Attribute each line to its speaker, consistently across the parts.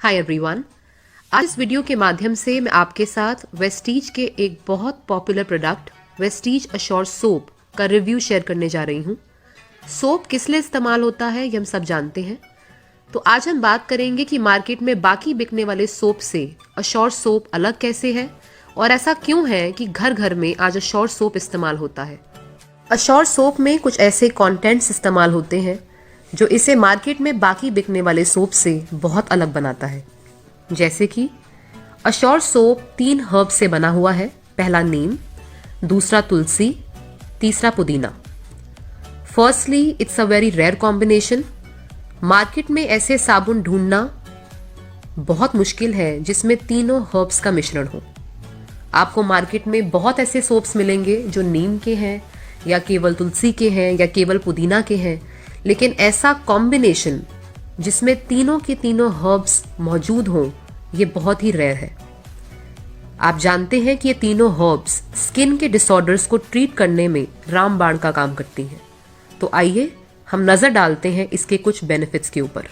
Speaker 1: Hi everyone. आज इस video के माध्यम से मैं आपके साथ वेस्टीज के एक बहुत popular product Vestige assure soap का रिव्यू शेयर करने जा रही हूँ। सोप किस लिए इस्तेमाल होता है ये हम सब जानते हैं, तो आज हम बात करेंगे कि मार्केट में बाकी बिकने वाले सोप से अश्योर सोप अलग कैसे है और ऐसा क्यों है कि घर घर में आज अश्योर सोप इस्तेमाल होता है। अश्योर सोप में कुछ ऐसे कंटेंट्स इस्तेमाल होते हैं जो इसे मार्केट में बाकी बिकने वाले सोप से बहुत अलग बनाता है। जैसे कि अश्योर सोप 3 हर्ब से बना हुआ है। पहला नीम, दूसरा तुलसी, तीसरा पुदीना। Firstly it's a very rare combination. Market में ऐसे साबुन ढूंढना बहुत मुश्किल है जिसमें तीनों हर्ब्स का मिश्रण हो। आपको मार्केट में बहुत ऐसे सोप्स मिलेंगे जो नीम के हैं या केवल तुलसी के हैं या केवल पुदीना के हैं, लेकिन ऐसा कॉम्बिनेशन जिसमें तीनों के तीनों हर्ब्स मौजूद हों ये बहुत ही रेयर है। आप जानते हैं कि ये तीनों हर्ब्स स्किन के डिसऑर्डर्स को ट्रीट करने में रामबाण का काम करती हैं। तो आइए हम नजर डालते हैं इसके कुछ बेनिफिट्स के ऊपर।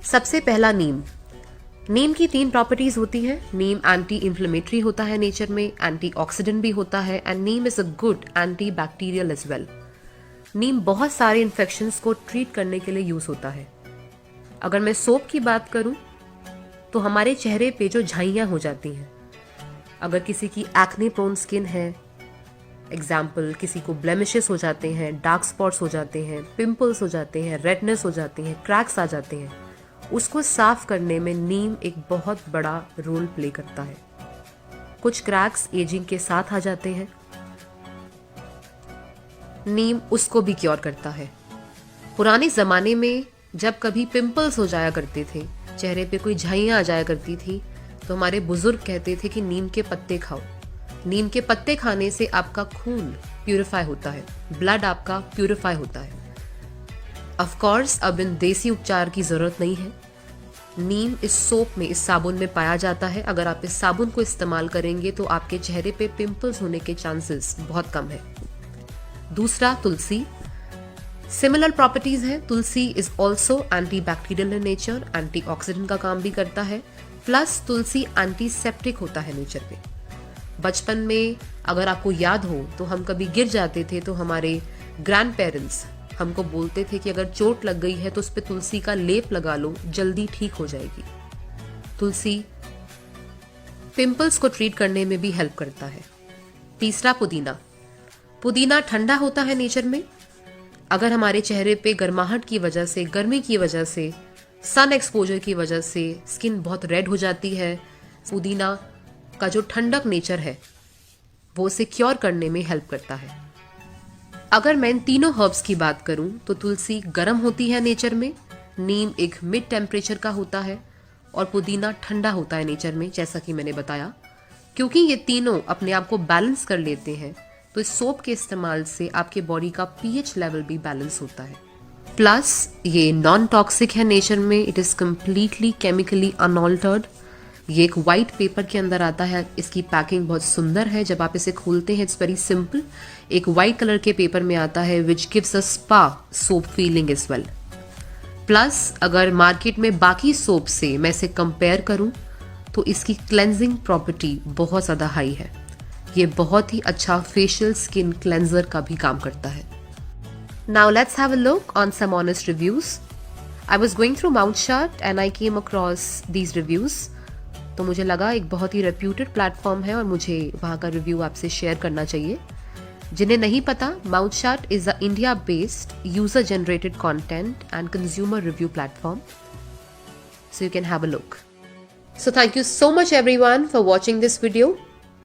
Speaker 1: सबसे पहला नीम। नीम की 3 प्रॉपर्टीज होती हैं। नीम एंटी इंफ्लेमेटरी होता है नेचर में, एंटीऑक्सीडेंट भी होता है and neem is a good anti bacterial as well. नीम बहुत सारे इन्फेक्शंस को ट्रीट करने के लिए यूज होता है। अगर मैं सोप की बात करूं तो हमारे चेहरे पे जो झाइयां हो जाती हैं, अगर किसी की एक्ने प्रोन स्किन है, एग्जाम्पल किसी को ब्लेमिशेस हो जाते हैं, डार्क स्पॉट्स हो जाते हैं, पिंपल्स हो जाते हैं, रेडनेस हो जाती है, क्रैक्स आ जाते हैं, उसको साफ करने में नीम एक बहुत बड़ा रोल प्ले करता है। कुछ क्रैक्स एजिंग के साथ आ जाते हैं, नीम उसको भी क्योर करता है। पुराने जमाने में जब कभी पिंपल्स हो जाया करते थे, चेहरे पे कोई झाइयां आ जाया करती थी, तो हमारे बुजुर्ग कहते थे कि नीम के पत्ते खाओ। नीम के पत्ते खाने से आपका खून प्यूरिफाई होता है, ब्लड आपका प्यूरिफाई होता है। ऑफ कोर्स अब इन देसी उपचार की जरूरत नहीं है। नीम इस सोप में, इस साबुन में पाया जाता है। अगर आप इस साबुन को इस्तेमाल करेंगे तो आपके चेहरे पे पिंपल्स होने के चांसेस बहुत कम है। दूसरा तुलसी। सिमिलर प्रॉपर्टीज है। Tulsi is also anti bacterial in nature, antioxidant का काम भी करता है, प्लस तुलसी एंटीसेप्टिक होता है नेचर पे। बचपन में अगर आपको याद हो तो हम कभी गिर जाते थे तो हमारे ग्रैंड पेरेंट्स हमको बोलते थे कि अगर चोट लग गई है तो उस पे तुलसी का लेप लगा लो, जल्दी ठीक हो जाएगी। तुलसी पिंपल्स को ट्रीट करने में भी हेल्प करता है। तीसरा पुदीना। पुदीना ठंडा होता है नेचर में। अगर हमारे चेहरे पे गर्माहट की वजह से, गर्मी की वजह से, सन एक्सपोजर की वजह से स्किन बहुत रेड हो जाती है, पुदीना का जो ठंडक नेचर है वो उसे क्योर करने में हेल्प करता है। अगर मैं इन तीनों हर्ब्स की बात करूं तो तुलसी गर्म होती है नेचर में, नीम एक मिड टेम्परेचर का होता है और पुदीना ठंडा होता है नेचर में, जैसा कि मैंने बताया। क्योंकि ये तीनों अपने आप को बैलेंस कर लेते हैं तो इस सोप के इस्तेमाल से आपके बॉडी का पीएच लेवल भी बैलेंस होता है। प्लस ये नॉन टॉक्सिक है नेचर में, it is completely chemically unaltered. ये एक वाइट पेपर के अंदर आता है। इसकी पैकिंग बहुत सुंदर है। जब आप इसे खोलते हैं इट्स वेरी सिंपल। एक वाइट कलर के पेपर में आता है which gives a spa soap feeling as well. Plus अगर मार्केट में बाकी सोप से मैं इसे कंपेयर करूं तो इसकी क्लेंजिंग प्रॉपर्टी बहुत ज्यादा हाई है। ये बहुत ही अच्छा फेशियल स्किन क्लेंजर का भी काम करता है। Now let's have a look on some honest reviews. I was going through Mouthshut and I came across these reviews. तो मुझे लगा एक बहुत ही रेप्यूटेड प्लेटफॉर्म है और मुझे वहाँ का रिव्यू आपसे शेयर करना चाहिए। जिन्हें नहीं पता, Mouthshut is a India-based user-generated content and consumer review platform. So you can have a look. So thank you so much everyone for watching this video.